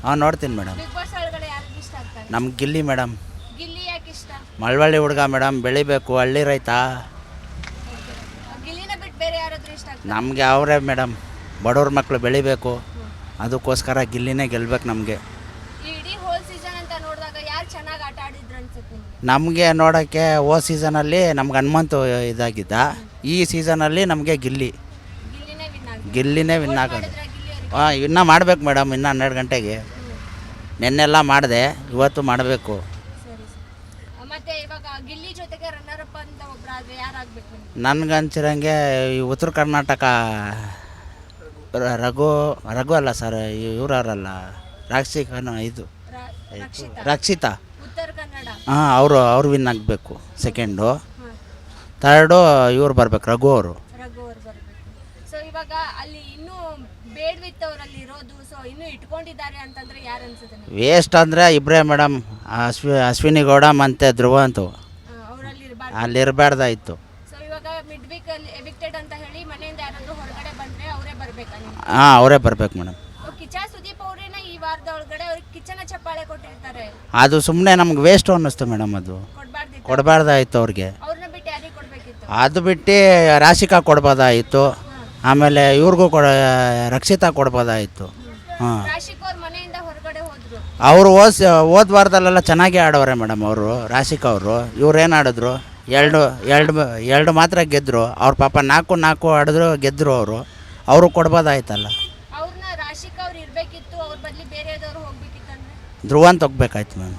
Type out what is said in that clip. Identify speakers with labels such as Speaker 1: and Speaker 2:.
Speaker 1: ಹಾಂ ನೋಡ್ತೀನಿ madam.
Speaker 2: Big boss ಒಳಗಡೆ ಯಾರಿಗೆ ಇಷ್ಟ ಆಗ್ತಾರೆ?
Speaker 1: ನಮ್ಗೆ ಗಿಲ್ಲಿ ಮೇಡಮ್.
Speaker 2: ಗಿಲ್ಲಿ ಯಾಕೆ ಇಷ್ಟ?
Speaker 1: ಮಳವಳ್ಳಿ ಹುಡುಗ ಮೇಡಮ್, ಬೆಳಿಬೇಕು, ಹಳ್ಳಿ ರೈತ.
Speaker 2: ಗಿಲ್ಲಿನ ಬಿಟ್ಟು ಬೇರೆ ಯಾರಾದ್ರೂ ಇಷ್ಟ ಆಗ್ತಾರೆ?
Speaker 1: ನಮಗೆ ಅವರೇ ಮೇಡಮ್, ಬಡವ್ರ ಮಕ್ಕಳು ಬೆಳಿಬೇಕು, ಅದಕ್ಕೋಸ್ಕರ ಗಿಲ್ಲಿನೇ ಗೆಲ್ಬೇಕು ನಮಗೆ.
Speaker 2: ಈ ಇಡೀ ಹೋಲ್ ಸೀಸನ್ ಅಂತ ನೋಡಿದಾಗ ಯಾರು ಚೆನ್ನಾಗಿ ಆಟ ಆಡಿದ್ರು ಅನ್ಸುತ್ತೆ ನಿಮಗೆ?
Speaker 1: ನಮಗೆ ನೋಡೋಕ್ಕೆ ಸೀಸನಲ್ಲಿ ನಮ್ಗೆ ಹನುಮಂತು ಇದಾಗಿದ್ದ, ಈ ಸೀಸನಲ್ಲಿ ನಮಗೆ ಗಿಲ್ಲಿನೇ ವಿನ್ ಆಗೋದು. ಹಾಂ, ಇನ್ನೂ ಮಾಡಬೇಕು ಮೇಡಮ್, ಇನ್ನೂ 12 ಗಂಟೆಗೆ. ನೆನ್ನೆಲ್ಲ ಮಾಡಿದೆ, ಇವತ್ತು ಮಾಡಬೇಕು.
Speaker 2: ಸರಿ. ಮತ್ತೆ ಇವಾಗ ಗಿಲ್ಲಿ ಜೊತೆಗೆ ರನ್ನರ್ ಅಪ್ ಅಂತ ಒಬ್ಬರಾದ್ರೆ ಯಾರಾಗಬೇಕು?
Speaker 1: ನನಗನ್ಸಿರಂಗೆ ಈ ಉತ್ತರ ಕರ್ನಾಟಕ ರಘು ಅಲ್ಲ ಸರ್, ಇವರಲ್ಲ, ರಕ್ಷಿತಾ.
Speaker 2: ಉತ್ತರ ಕನ್ನಡ.
Speaker 1: ಹಾಂ, ಅವರು ವಿನ್ ಆಗಬೇಕು. ಸೆಕೆಂಡು, ಥರ್ಡು ಇವ್ರು ಬರಬೇಕು, ರಘು ಅವರು
Speaker 2: ಬರಬೇಕು. ಸೊ ಇವಾಗ ಅಲ್ಲಿ ಇನ್ನೂ ಬೇಡವಿತ್ತವರಲ್ಲಿ ಇರೋದು, ಸೊ ಇನ್ನೂ ಇಟ್ಕೊಂಡಿದ್ದಾರೆ ಅಂತಂದ್ರೆ ಯಾರು ಅನ್ಸುತ್ತೆ?
Speaker 1: ವೇಸ್ಟ್ ಅಂದರೆ ಇಬ್ಬರೇ ಮೇಡಮ್, ಅಶ್ವಿನಿ ಗೌಡ ಮತ್ತು ಧ್ರುವ ಅಂತೂ ಅಲ್ಲಿ ಇರಬಾರ್ದಾಯಿತು.
Speaker 2: ಸೊ ಇವಾಗ ಮಿಡ್ ವೀಕ್ ಅಲ್ಲಿ ಎವಿಕ್ಟೆಡ್ ಅಂತ ಹೇಳಿ ಮನೆಯಿಂದ ಯಾರಾದರೂ ಹೊರಗಡೆ ಬಂದರೆ ಅವರೇ ಬರಬೇಕಾ?
Speaker 1: ಹಾಂ, ಅವರೇ ಬರಬೇಕು ಮೇಡಮ್.
Speaker 2: ಕಿಚ್ಚ ಸುದೀಪ್ ಅವರೇನ ಈ ವಾರದ ಒಳಗಡೆ ಅವ್ರಿಗೆ ಕಿಚ್ಚನ ಚಪ್ಪಾಳೆ ಕೊಟ್ಟಿರ್ತಾರೆ.
Speaker 1: ಅದು ಸುಮ್ಮನೆ ನಮ್ಗೆ ವೇಸ್ಟು ಅನ್ನಿಸ್ತು ಮೇಡಮ್, ಅದು ಕೊಡಬಾರ್ದಾಯಿತು ಅವ್ರಿಗೆ.
Speaker 2: ಅವ್ರನ್ನ ಬಿಟ್ಟು ಯಾರಿಗೆ ಕೊಡಬೇಕಿತ್ತು?
Speaker 1: ಅದು ಬಿಟ್ಟು ರಾಶಿಕಾ ಕೊಡ್ಬೋದಾಯಿತು, ಆಮೇಲೆ ಇವ್ರಿಗೂ ರಕ್ಷಿತಾ ಕೊಡ್ಬೋದಾಯಿತ್ತು. ಹಾಂ,
Speaker 2: ರಾಶಿಕ್ ಅವ್ರ ಮನೆಯಿಂದ ಹೊರಗಡೆ ಹೋದ್ರು.
Speaker 1: ಅವರು ಹೋದ ವಾರದಲ್ಲೆಲ್ಲ ಚೆನ್ನಾಗಿ ಆಡೋರೆ ಮೇಡಮ್. ಅವರು ರಾಶಿಕಾ ಅವರು, ಇವ್ರೇನು ಆಡಿದ್ರು, ಎರಡು ಮಾತ್ರ ಗೆದ್ದರು. ಅವ್ರ ಪಾಪ 4 ಆಡಿದ್ರು, ಗೆದ್ದರು. ಅವರು ಕೊಡ್ಬೋದಾಯ್ತಲ್ಲ.
Speaker 2: ಅವ್ರನ್ನ ರಾಶಿಕಾ ಅವ್ರು ಇರಬೇಕಿತ್ತು, ಅವ್ರ ಬದಲಿ ಬೇರೆದವ್ರು ಹೋಗ್ಬೇಕಿತ್ತಂದ್ರೆ
Speaker 1: ಧ್ರುವಂತ ಹೋಗ್ಬೇಕಾಯ್ತು ಮ್ಯಾಮ್.